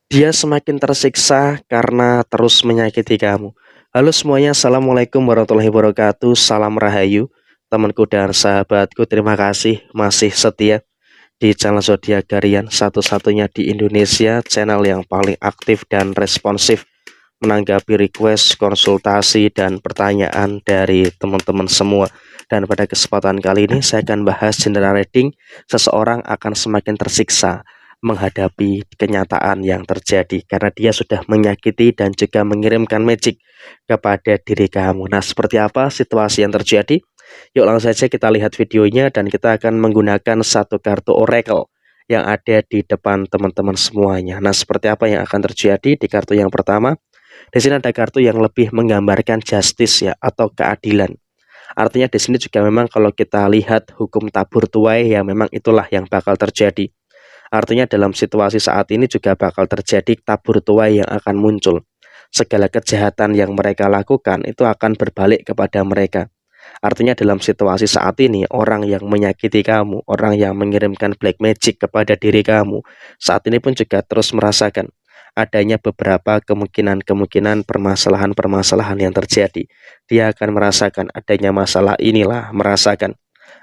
Dia semakin tersiksa karena terus menyakiti kamu. Halo semuanya, assalamualaikum warahmatullahi wabarakatuh. Salam rahayu, temanku dan sahabatku. Terima kasih masih setia di channel Zodiak Harian, satu-satunya di Indonesia, channel yang paling aktif dan responsif menanggapi request, konsultasi, dan pertanyaan dari teman-teman semua. Dan pada kesempatan kali ini saya akan bahas general reading. Seseorang akan semakin tersiksa menghadapi kenyataan yang terjadi karena dia sudah menyakiti dan juga mengirimkan magic kepada diri kamu. Nah, seperti apa situasi yang terjadi? Yuk langsung saja kita lihat videonya dan kita akan menggunakan satu kartu oracle yang ada di depan teman-teman semuanya. Nah, seperti apa yang akan terjadi di kartu yang pertama? Di sini ada kartu yang lebih menggambarkan justice ya, atau keadilan. Artinya di sini juga memang kalau kita lihat hukum tabur tuai ya, memang itulah yang bakal terjadi. Artinya dalam situasi saat ini juga bakal terjadi tabur tuai yang akan muncul. Segala kejahatan yang mereka lakukan itu akan berbalik kepada mereka. Artinya dalam situasi saat ini, orang yang menyakiti kamu, orang yang mengirimkan black magic kepada diri kamu, saat ini pun juga terus merasakan adanya beberapa kemungkinan-kemungkinan permasalahan-permasalahan yang terjadi. Dia akan merasakan adanya masalah inilah, merasakan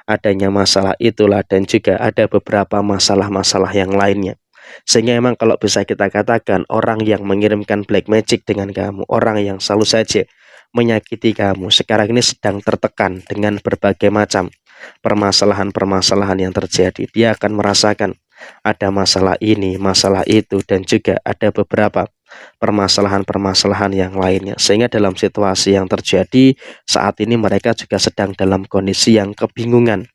adanya masalah itulah, dan juga ada beberapa masalah-masalah yang lainnya. Sehingga memang kalau bisa kita katakan, orang yang mengirimkan black magic dengan kamu, orang yang selalu saja menyakiti kamu, sekarang ini sedang tertekan dengan berbagai macam permasalahan-permasalahan yang terjadi. Dia akan merasakan ada masalah ini, masalah itu, dan juga ada beberapa permasalahan-permasalahan yang lainnya. Sehingga dalam situasi yang terjadi saat ini, mereka juga sedang dalam kondisi yang kebingungan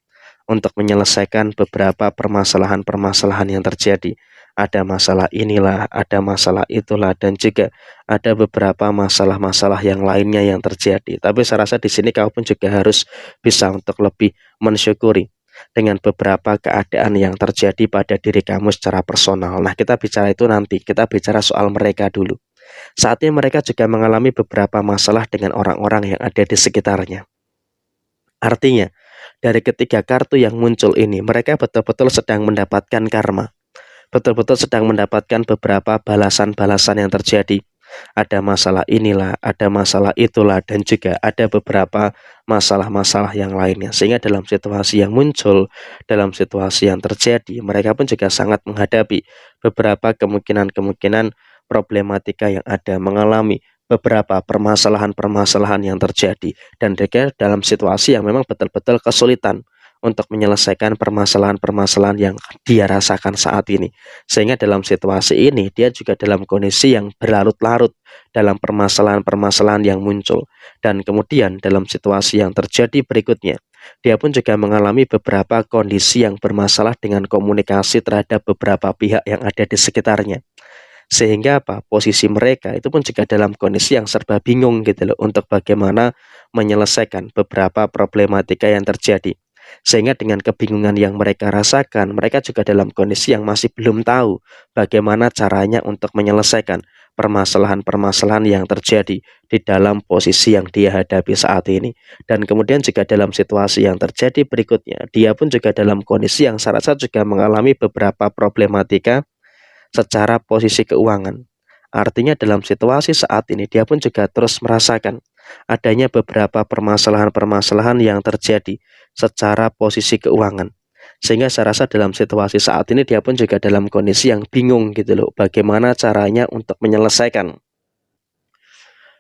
untuk menyelesaikan beberapa permasalahan-permasalahan yang terjadi. Ada masalah inilah, ada masalah itulah, dan juga ada beberapa masalah-masalah yang lainnya yang terjadi. Tapi saya rasa di sini kau pun juga harus bisa untuk lebih mensyukuri dengan beberapa keadaan yang terjadi pada diri kamu secara personal. Nah, kita bicara itu nanti, kita bicara soal mereka dulu. Saat ini mereka juga mengalami beberapa masalah dengan orang-orang yang ada di sekitarnya. Artinya, dari ketiga kartu yang muncul ini, mereka betul-betul sedang mendapatkan karma. Betul-betul sedang mendapatkan beberapa balasan-balasan yang terjadi. Ada masalah inilah, ada masalah itulah, dan juga ada beberapa masalah-masalah yang lainnya. Sehingga dalam situasi yang muncul, dalam situasi yang terjadi, mereka pun juga sangat menghadapi beberapa kemungkinan-kemungkinan problematika yang ada, mengalami beberapa permasalahan-permasalahan yang terjadi. Dan mereka dalam situasi yang memang betul-betul kesulitan untuk menyelesaikan permasalahan-permasalahan yang dia rasakan saat ini. Sehingga dalam situasi ini dia juga dalam kondisi yang berlarut-larut dalam permasalahan-permasalahan yang muncul. Dan kemudian dalam situasi yang terjadi berikutnya, dia pun juga mengalami beberapa kondisi yang bermasalah dengan komunikasi terhadap beberapa pihak yang ada di sekitarnya. Sehingga apa? Posisi mereka itu pun juga dalam kondisi yang serba bingung gitu loh, untuk bagaimana menyelesaikan beberapa problematika yang terjadi. Sehingga dengan kebingungan yang mereka rasakan, mereka juga dalam kondisi yang masih belum tahu bagaimana caranya untuk menyelesaikan permasalahan-permasalahan yang terjadi di dalam posisi yang dia hadapi saat ini. Dan kemudian juga dalam situasi yang terjadi berikutnya, dia pun juga dalam kondisi yang saya rasa juga mengalami beberapa problematika secara posisi keuangan. Artinya dalam situasi saat ini dia pun juga terus merasakan adanya beberapa permasalahan-permasalahan yang terjadi secara posisi keuangan. Sehingga saya rasa dalam situasi saat ini dia pun juga dalam kondisi yang bingung gitu loh, bagaimana caranya untuk menyelesaikan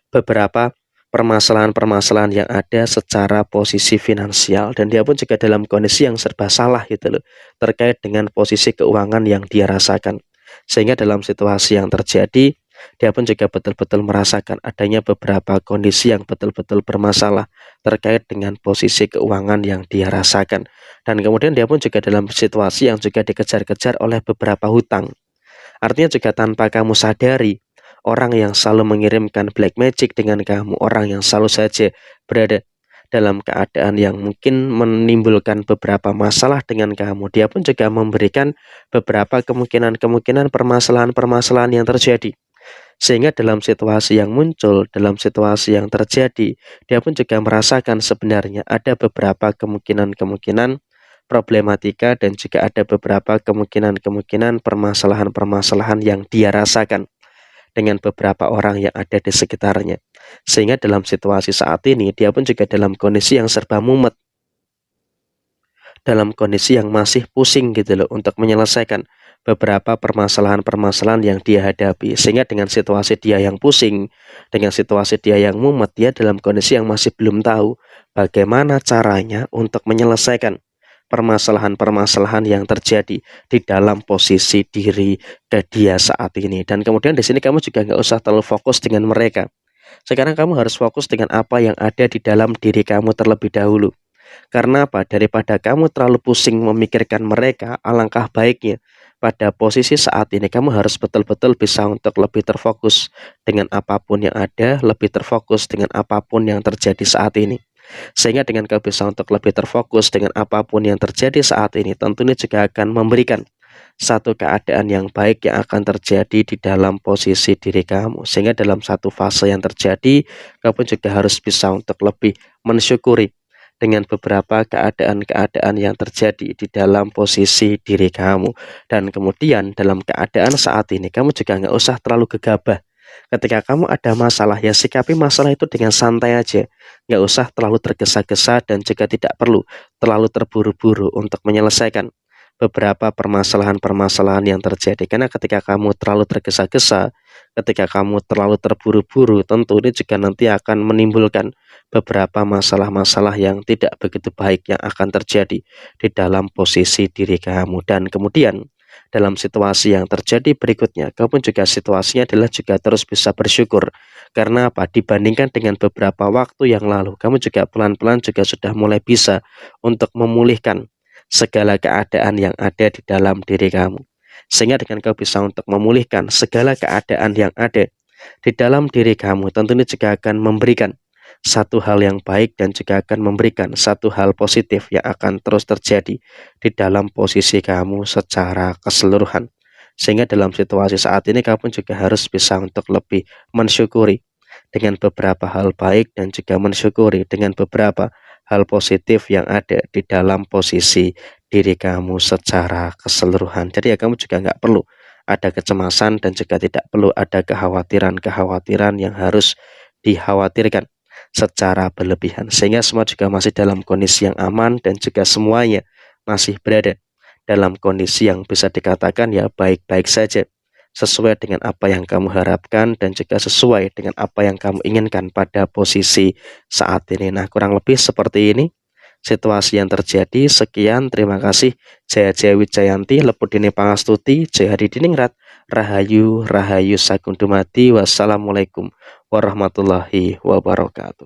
beberapa permasalahan-permasalahan yang ada secara posisi finansial, dan dia pun juga dalam kondisi yang serba salah gitu loh, terkait dengan posisi keuangan yang dia rasakan. Sehingga dalam situasi yang terjadi, dia pun juga betul-betul merasakan adanya beberapa kondisi yang betul-betul bermasalah terkait dengan posisi keuangan yang dia rasakan. Dan kemudian dia pun juga dalam situasi yang juga dikejar-kejar oleh beberapa hutang. Artinya juga tanpa kamu sadari, orang yang selalu mengirimkan black magic dengan kamu, orang yang selalu saja berada dalam keadaan yang mungkin menimbulkan beberapa masalah dengan kamu, dia pun juga memberikan beberapa kemungkinan-kemungkinan permasalahan-permasalahan yang terjadi. Sehingga dalam situasi yang muncul, dalam situasi yang terjadi, dia pun juga merasakan sebenarnya ada beberapa kemungkinan-kemungkinan problematika dan juga ada beberapa kemungkinan-kemungkinan permasalahan-permasalahan yang dia rasakan dengan beberapa orang yang ada di sekitarnya. Sehingga dalam situasi saat ini dia pun juga dalam kondisi yang serba mumet, dalam kondisi yang masih pusing gitu loh untuk menyelesaikan beberapa permasalahan-permasalahan yang dia hadapi. Sehingga dengan situasi dia yang pusing, dengan situasi dia yang mumet, dia dalam kondisi yang masih belum tahu bagaimana caranya untuk menyelesaikan permasalahan-permasalahan yang terjadi di dalam posisi diri ke dia saat ini. Dan kemudian di sini kamu juga nggak usah terlalu fokus dengan mereka. Sekarang kamu harus fokus dengan apa yang ada di dalam diri kamu terlebih dahulu. Karena apa? Daripada kamu terlalu pusing memikirkan mereka, alangkah baiknya pada posisi saat ini kamu harus betul-betul bisa untuk lebih terfokus dengan apapun yang ada, lebih terfokus dengan apapun yang terjadi saat ini. Sehingga dengan kau bisa untuk lebih terfokus dengan apapun yang terjadi saat ini, tentunya juga akan memberikan satu keadaan yang baik yang akan terjadi di dalam posisi diri kamu. Sehingga dalam satu fase yang terjadi, kamu juga harus bisa untuk lebih mensyukuri dengan beberapa keadaan-keadaan yang terjadi di dalam posisi diri kamu. Dan kemudian dalam keadaan saat ini, kamu juga nggak usah terlalu gegabah. Ketika kamu ada masalah, ya sikapi masalah itu dengan santai aja. Nggak usah terlalu tergesa-gesa dan juga tidak perlu terlalu terburu-buru untuk menyelesaikan beberapa permasalahan-permasalahan yang terjadi. Karena ketika kamu terlalu tergesa-gesa, ketika kamu terlalu terburu-buru, tentu ini juga nanti akan menimbulkan beberapa masalah-masalah yang tidak begitu baik yang akan terjadi di dalam posisi diri kamu. Dan kemudian dalam situasi yang terjadi berikutnya, kamu juga situasinya adalah juga terus bisa bersyukur. Karena apa? Dibandingkan dengan beberapa waktu yang lalu, kamu juga pelan-pelan juga sudah mulai bisa untuk memulihkan segala keadaan yang ada di dalam diri kamu. Sehingga dengan kau bisa untuk memulihkan segala keadaan yang ada di dalam diri kamu, tentunya juga akan memberikan satu hal yang baik dan juga akan memberikan satu hal positif yang akan terus terjadi di dalam posisi kamu secara keseluruhan. Sehingga dalam situasi saat ini kamu juga harus bisa untuk lebih mensyukuri dengan beberapa hal baik dan juga mensyukuri dengan beberapa hal positif yang ada di dalam posisi diri kamu secara keseluruhan. Jadi ya kamu juga nggak perlu ada kecemasan dan juga tidak perlu ada kekhawatiran-kekhawatiran yang harus dikhawatirkan secara berlebihan. Sehingga semua juga masih dalam kondisi yang aman dan juga semuanya masih berada dalam kondisi yang bisa dikatakan ya baik-baik saja, sesuai dengan apa yang kamu harapkan dan juga sesuai dengan apa yang kamu inginkan pada posisi saat ini. Nah, kurang lebih seperti ini situasi yang terjadi. Sekian, terima kasih. Jaya Jaya Wijayanti, Lepudini Pangastuti, Jaya Hadidiningrat, Rahayu, Rahayu Sagung Dumadi. Wassalamualaikum warahmatullahi wabarakatuh.